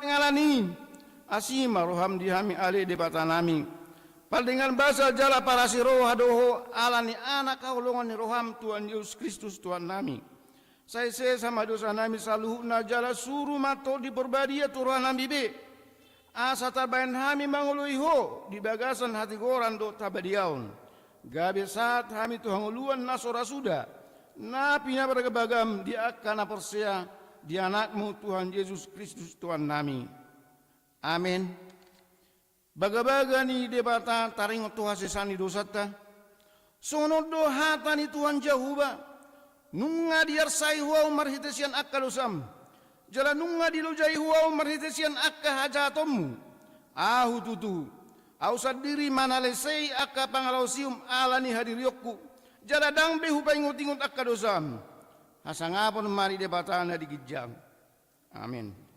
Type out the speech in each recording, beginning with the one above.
ngalani asima roham dihami ali debata nami dengan bahasa jala para siroh hadoho alani anak kaulungan ni roham Tuhan Yesus Kristus Tuhan nami saya sama dosa nami saluhu na jala suruh mato di perbadia turuan nami be asa tabayan hami mangului ho di bagasan hati goran do tabadiaun gabe saat hami Tuhan uluan nasora sudah napi na bergebagam di akana persea di anakmu Tuhan Yesus Kristus Tuhan nami amin. Baga-baga ni debata taringot Tuhan sesani dosata sono dohata ni Tuhan Jehovah nunga diarsai huau marhitesian akka dosam jala nunga dilujai huau marhitesian akka hajatomu ahu tutu au sadiri manalesei akka pangalausium alani hadiriyokku jala dangbe hupai ngutingut akka dosam hasangapon mari debata na digijang amin.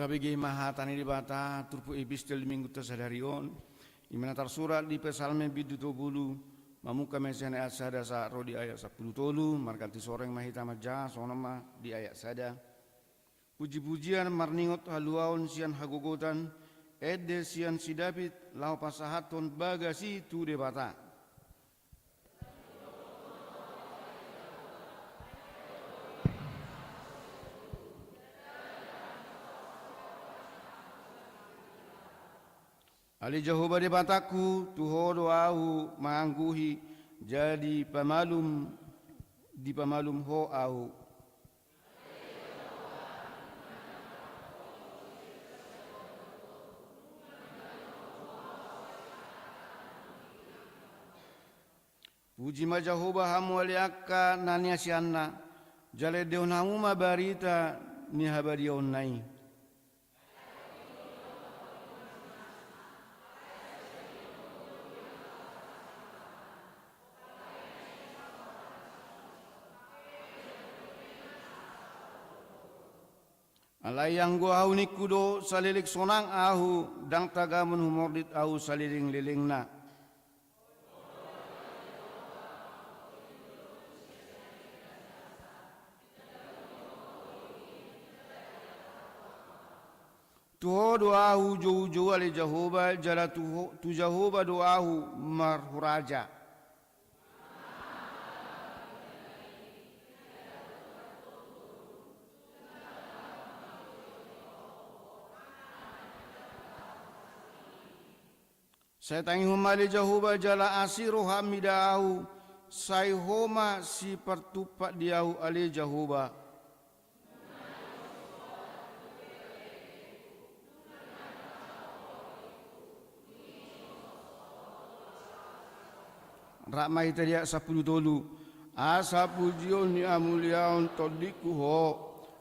Tabigi mahatani di bata turpu ibis del minggu tasadarion imanatar surat di pesalme bidu tobulu mamuka mesian ayat sada sa rodi ayat 10 tolu markanti soreng mahita maja sonoma di ayat sada puji-pujian marningot haluaon sian hagogotan edde sian sidapit lau pasahaton bagasi tu de bata Ali Jehovah di bataku tuhodo au mangguhi jadi pamalum di pamalum ho au puji ma Jehovah hamu aliaka nania sianna jale deonamu ma barita ni habarion nai alayang gua au nikudo salilik sonang ahu dang tagamun humordit ahu saliling lilingna Tuho doahu jauh-jauh ale Jehovah jala tu Jehovah doahu marhuraja. Saya tangi humali Jehovah jala asiru hamidahu sai homa si pertupak diau ale Jehovah. Rakmai teriak sapulu tolu asa pujion ni amuliaon todiku ho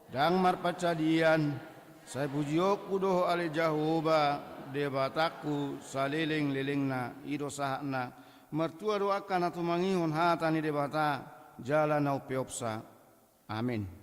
dang marpacadian saya pujio kudoh ale Jehovah debataku saliling-lilingna ido sahakna mertua doakan atau mangihon hatani debata jalan au peopsa. Amin.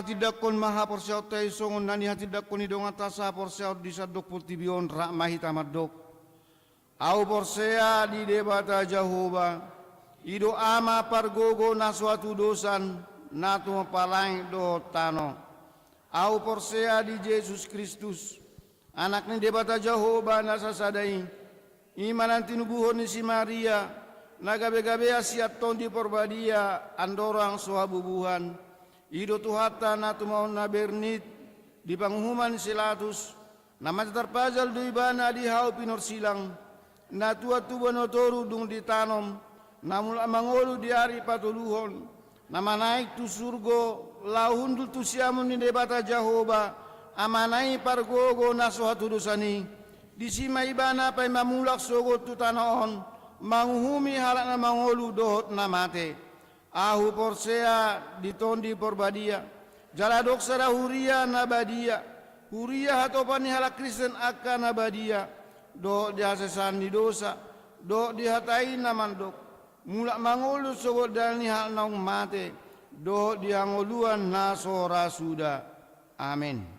Tidak kon maha porsiaut tay songon nani tidak kon idong atasa porsiaut di sadok pultibion rak mahi tamadok au porsea di debata Jehovah ido ama pargogo na suatu dosan natu palang do tano au porsea di Yesus Kristus anak ni debata Jehovah nasa sadai imanan tinubuhon ni si Maria nagabe-gabe asiat ton di porbadia andorang sohabubuhan ido tuhata natu mau nabernit di panghuman silatus nama terpajal du ibana di hau pinor silang natu atu banotoru dung ditanom namul amangolu di hari patuluhon nama naik tu surgo lahundul tu siamun ni debata Jehovah amanai pargogo nasohatu dosani di sima ibana pai mamulak sogo tu tanaon manguhumi halak na mangolu dohot namate ahu porsea ditondi porbadia jaladok sara huria nabadia huria hatopani halak Kristen akan nabadia do diasesan di dosa dok dihatai namandok mulak mangulu sogo dalni hal naung mate dok diangoluan nasora sudah. Amin.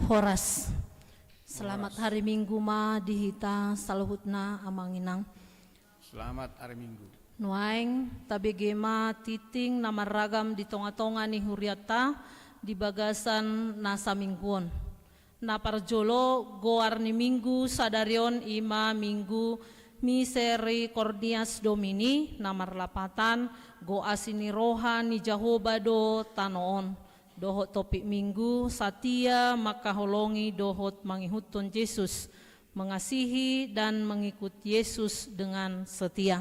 Horas. Selamat hari Minggu ma dihita saluhutna amanginang. Selamat hari Minggu. Nuaing tabegema titing namaragam di tonga-tonga ni huriata di bagasan nasa mingguon. Na parjolo goar ni minggu sadarion ima minggu misericordias domini namarlapatan go asini roha ni Jehovah do tanoon. Dohot topik minggu satia makaholongi dohot mangihutun Yesus, mengasihi dan mengikut Yesus dengan setia.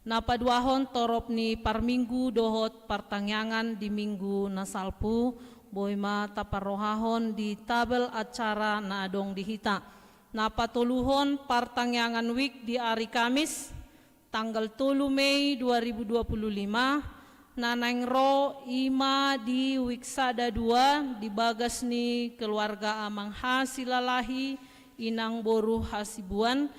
Napaduahon torop ni parminggu dohot partangyangan di minggu nasalpu boima taparohahon di tabel acara na adong dihita. Napatuluhon partangyangan week di hari Kamis tanggal 3 Mei 2025 nanangro ima di wiksada 2 di bagas ni keluarga amang hasilalahi inang boru hasibuan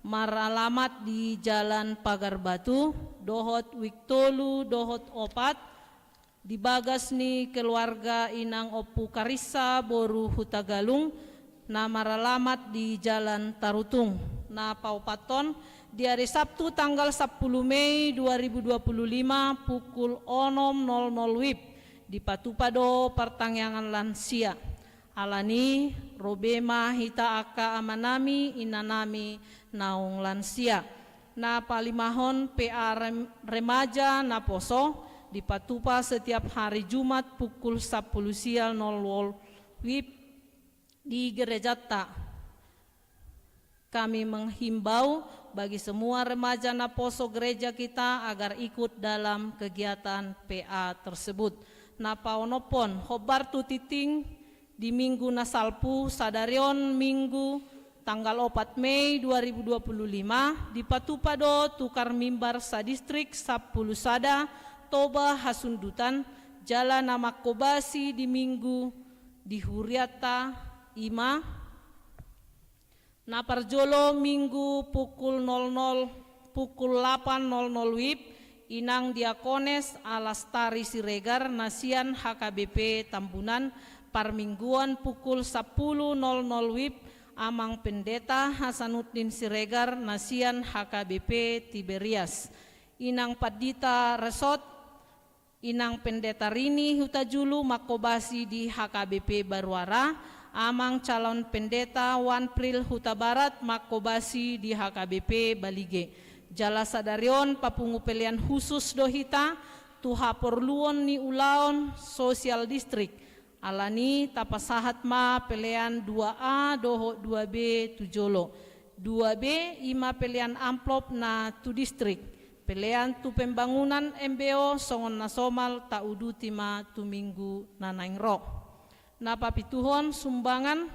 maralamat di Jalan Pagar Batu dohot wiktolu dohot opat di bagas ni keluarga inang opu karissa boru hutagalung na maralamat di Jalan Tarutung na paupaton di hari Sabtu tanggal 10 Mei 2025 pukul 6.00 WIB di Patupado Partangyangan Lansia. Alani robema hita aka amanami inanami naung lansia. Na palimahon PA remaja na poso di Patupa setiap hari Jumat pukul 10 siang 00 WIB di Gereja Ta. Kami menghimbau bagi semua remaja na poso gereja kita agar ikut dalam kegiatan PA tersebut. Na paonopon hobar tu titing di minggu nasalpu sadarion minggu tanggal 4 Mei 2025 di Patupado tukar mimbar sa distrik 10 sada Toba Hasundutan Jalan Namakobasi di minggu di Huriata Ima. Na parjolo minggu pukul 8.00 WIB inang Diakones Alastari Siregar Nasian HKBP Tambunan parmingguan pukul 10.00 WIB amang pendeta Hasanuddin Siregar Nasian HKBP Tiberias inang Padita Resort inang pendeta Rini Hutajulu Makobasi di HKBP Baruara amang calon pendeta Wanpril Huta Barat Makobasi di HKBP Balige. Jala sadarion papungu pelian khusus dohita tuha porluon ni ulaon sosial distrik. Alani tapasahat ma pelian 2A doho 2B tujolo. 2B ima pelian amplop na tu distrik. Pelian tu pembangunan MBO songon nasomal tauduti ma tu minggu nanaingrok. Na papituhon sumbangan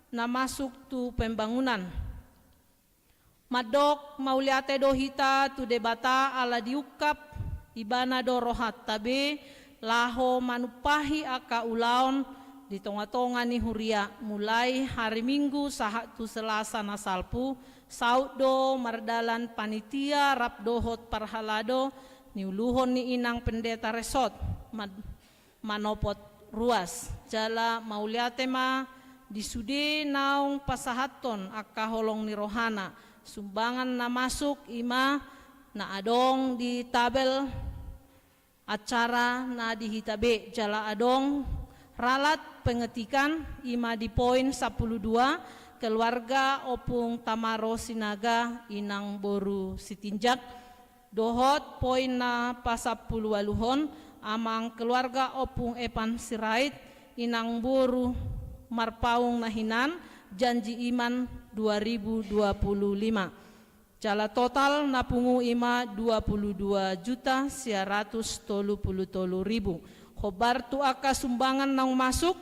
na masuk tu pembangunan. Madok mauliate dohita tu debata ala diukap ibana do rohat tabe laho manupahi aka ulaon di tonga-tonga ni huria mulai hari Minggu sahat tu Selasa nasalpu saud do mardalan panitia rap dohot parhalado niuluhon ni inang pendeta resort manopot ruas jala mauliate ma disude naung pasahaton aka holong ni rohana sumbangan na masuk ima na adong di tabel acara na dihitabe jala adong ralat pengetikan ima di poin 12 keluarga opung Tamaro Sinaga inang boru sitinjak dohot poin na pasapulu waluhon amang keluarga opung Epan Sirait inang boru marpaung nahinan janji iman 2025 jala total napungu ima 22.133.000 khobar tu aka sumbangan nang masuk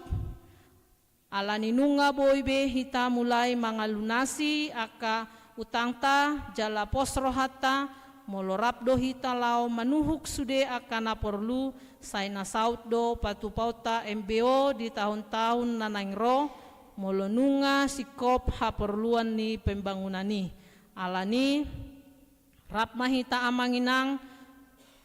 alani nunga boybe hita mulai mangalunasi aka utangta jala posrohata molorap do hita lao manuhuk sude akan aporlu saina saut do patupauta MBO di tahun-tahun nanaingro molonunga sikop haperluan ni pembangunan ni alani rap mahita amanginang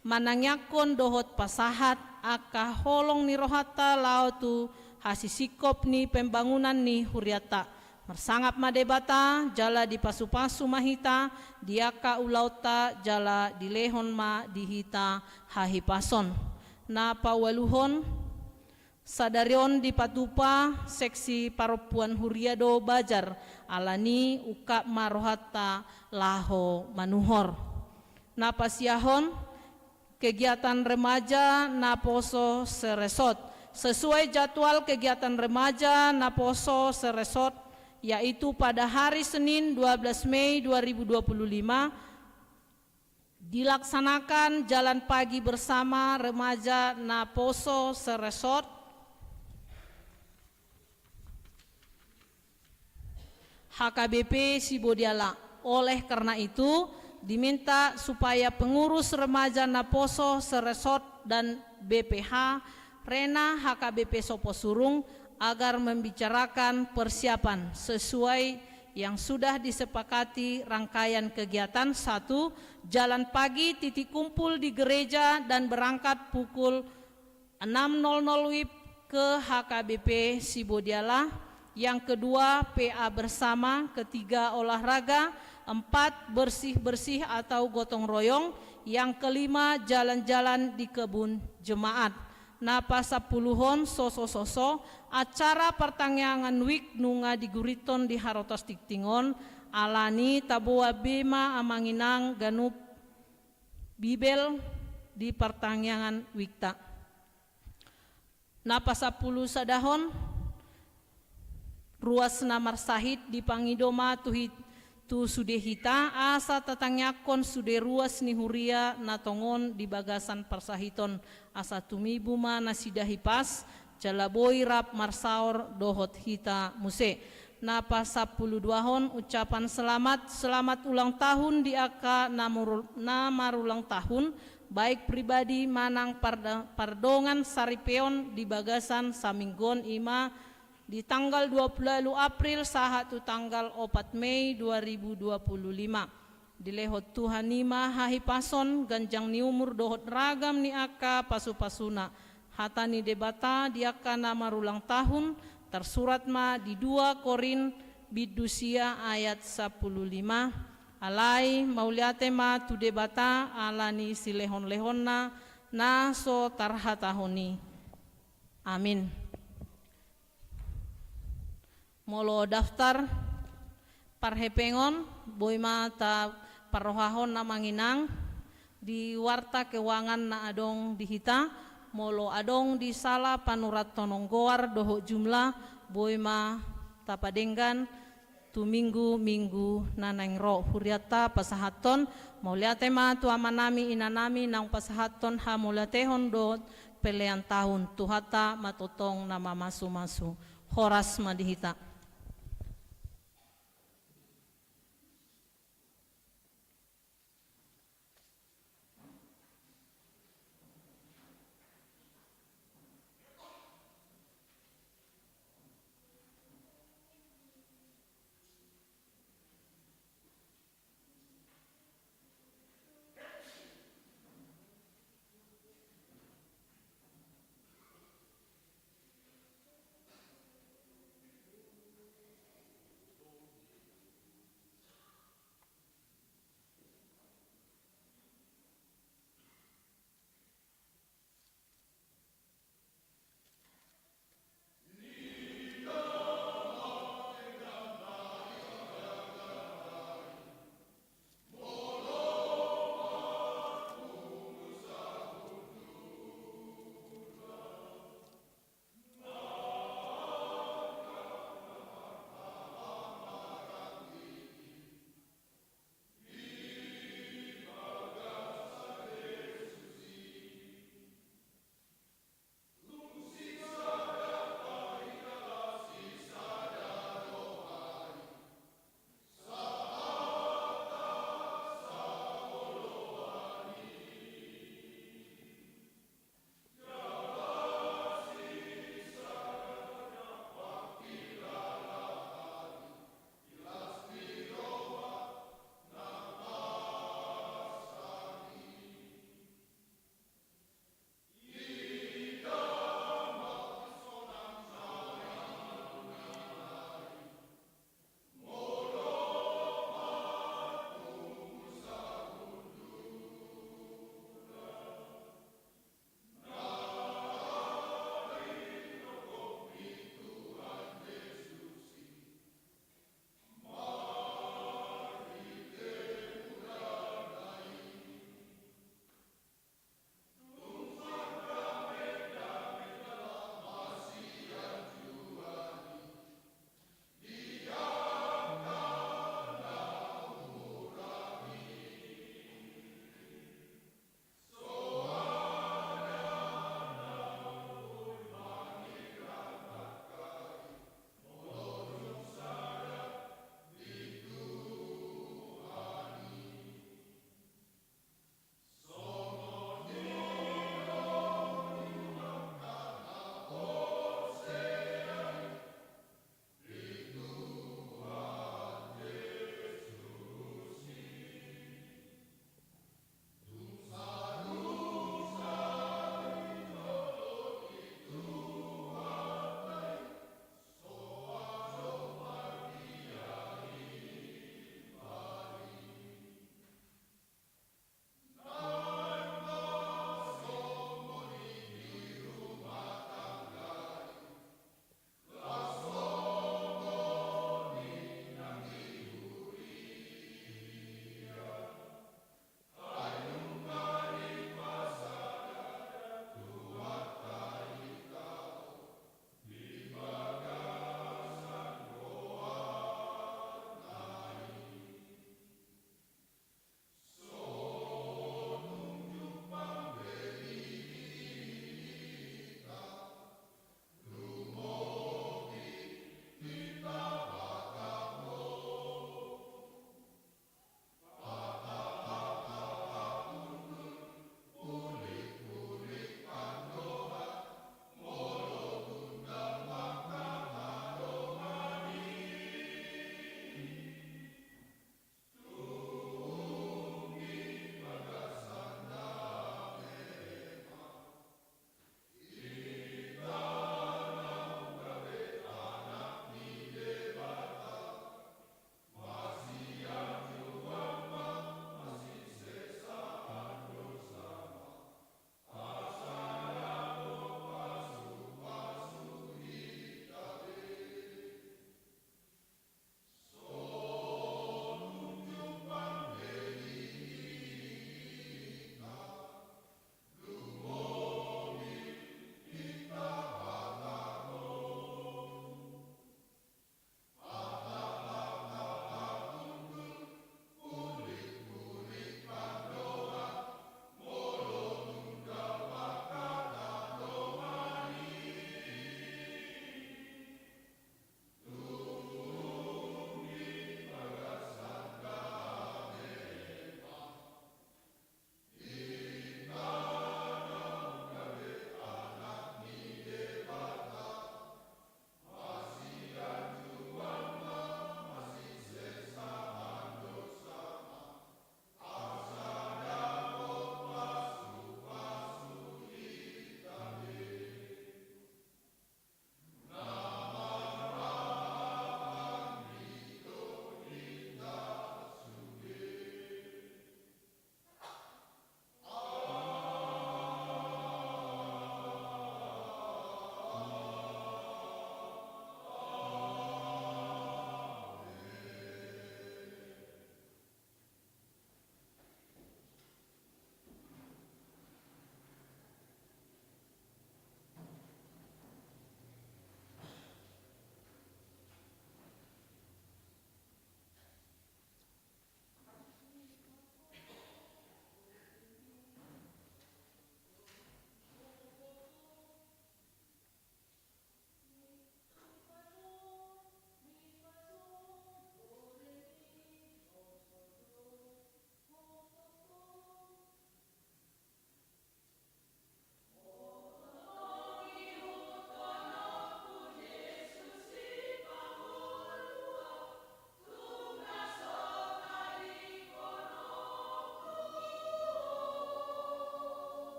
manangyakon dohot pasahat aka holong ni rohata lao tu hasisikop ni pembangunan ni Huriata. Mersangap madebata jala di pasu-pasu mahita, diaka ulauta jala di lehon ma dihita hahipason. Na pawaluhon sadarion di patupa seksi paropuan Huriado Bajar alani uka marohata laho manuhor. Na pasiahon kegiatan remaja na poso seresot sesuai jadwal kegiatan remaja na poso seresot, yaitu pada hari Senin 12 Mei 2025 dilaksanakan jalan pagi bersama remaja na poso seresot HKBP Sibodiala. Oleh karena itu diminta supaya pengurus remaja na poso seresot dan BPH Rena HKBP Soposurung agar membicarakan persiapan sesuai yang sudah disepakati rangkaian kegiatan. 1. Jalan pagi titik kumpul di gereja dan berangkat pukul 6.00 WIB ke HKBP Sibodiala. Yang kedua, PA bersama. Ketiga, olahraga. 4. Bersih-bersih atau gotong royong. Yang kelima, jalan-jalan di kebun jemaat. Napa 10 soso-soso acara pertanyaan wik nunga diguriton di Harotos Tiktingon alani tabua bema amanginang ganup bibel di pertanyaan wikta. Napa 10 sadahon ruas namar sahid di pangidoma tu sudehita asa tatangakon sude ruas ni Huria natongon di bagasan persahiton asa tumibu mana sidahipas jalaboi rap marsaor dohot hita muse. Napa 12 hon ucapan selamat ulang tahun di aka namarulang tahun baik pribadi manang pardongan saripeon di bagasan saminggon ima di tanggal 20 April sahatu tanggal 4 Mei 2025 di lehot Tuhan nima hahipason ganjang ni umur dohot ragam ni aka pasu-pasuna hatani debata di aka namarulang tahun tersurat ma di 2 Korin bidusia ayat 15 alai mauliate ma tu debata alani si lehon-lehonna na so tarhatahoni. Amin. Molo daftar parhepengon boima ta parohahon na manginang di warta keuangan na adong dihita molo adong di sala panurat tononggoar doho jumlah boima tapadenggan tu minggu nanengro Huriata pasahaton mauliate ma tu amanami inanami nang pasahaton ha mulatehon do pelean tahun tuhata matotong nama masu-masu horas madihita.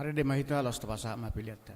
Mari de mahita los tapasa mapiliata.